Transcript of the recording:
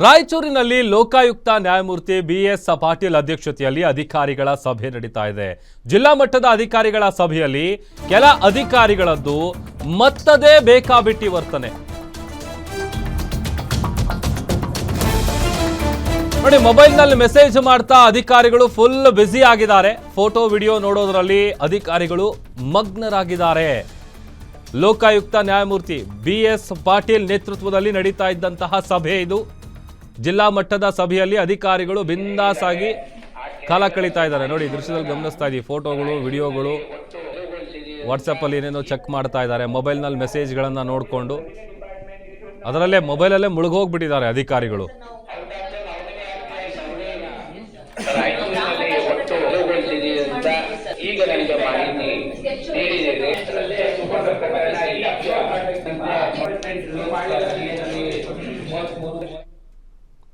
ರಾಯಚೂರಿನಲ್ಲಿ ಲೋಕಾಯುಕ್ತ ನ್ಯಾಯಮೂರ್ತಿ ಬಿಎಸ್ ಪಾಟೀಲ್ ಅಧ್ಯಕ್ಷತೆಯಲ್ಲಿ ಅಧಿಕಾರಿಗಳ ಸಭೆ ನಡೀತಾ ಇದೆ. ಜಿಲ್ಲಾ ಮಟ್ಟದ ಅಧಿಕಾರಿಗಳ ಸಭೆಯಲ್ಲಿ ಕೆಲ ಅಧಿಕಾರಿಗಳದ್ದು ಮತ್ತದೇ ಬೇಕಾಬಿಟ್ಟಿ ವರ್ತನೆ. ನೋಡಿ, ಮೊಬೈಲ್ನಲ್ಲಿ ಮೆಸೇಜ್ ಮಾಡ್ತಾ ಅಧಿಕಾರಿಗಳು ಫುಲ್ ಬ್ಯುಸಿ ಆಗಿದ್ದಾರೆ. ಫೋಟೋ ವಿಡಿಯೋ ನೋಡೋದ್ರಲ್ಲಿ ಅಧಿಕಾರಿಗಳು ಮಗ್ನರಾಗಿದ್ದಾರೆ. ಲೋಕಾಯುಕ್ತ ನ್ಯಾಯಮೂರ್ತಿ ಬಿಎಸ್ ಪಾಟೀಲ್ ನೇತೃತ್ವದಲ್ಲಿ ನಡೀತಾ ಇದ್ದಂತಹ ಸಭೆ ಇದು. ಜಿಲ್ಲಾ ಮಟ್ಟದ ಸಭೆಯಲ್ಲಿ ಅಧಿಕಾರಿಗಳು ಬಿಂದಾಸ್ ಆಗಿ ಕಾಲ ಕಳೀತಾ ಇದ್ದಾರೆ. ನೋಡಿ, ದೃಶ್ಯದಲ್ಲಿ ಗಮನಿಸ್ತಾ ಇದ್ದೀವಿ. ಫೋಟೋಗಳು, ವಿಡಿಯೋಗಳು, ವಾಟ್ಸಪ್ಪಲ್ಲಿ ಏನೇನೋ ಚೆಕ್ ಮಾಡ್ತಾ ಇದ್ದಾರೆ. ಮೊಬೈಲ್ನಲ್ಲಿ ಮೆಸೇಜ್ಗಳನ್ನು ನೋಡಿಕೊಂಡು ಅದರಲ್ಲೇ ಮೊಬೈಲಲ್ಲೇ ಮುಳುಗೋಗ್ಬಿಟ್ಟಿದ್ದಾರೆ ಅಧಿಕಾರಿಗಳು. ಈಗ ನನಗೆ ಮಾಹಿತಿ ನೀಡಿದ್ದೇನೆ.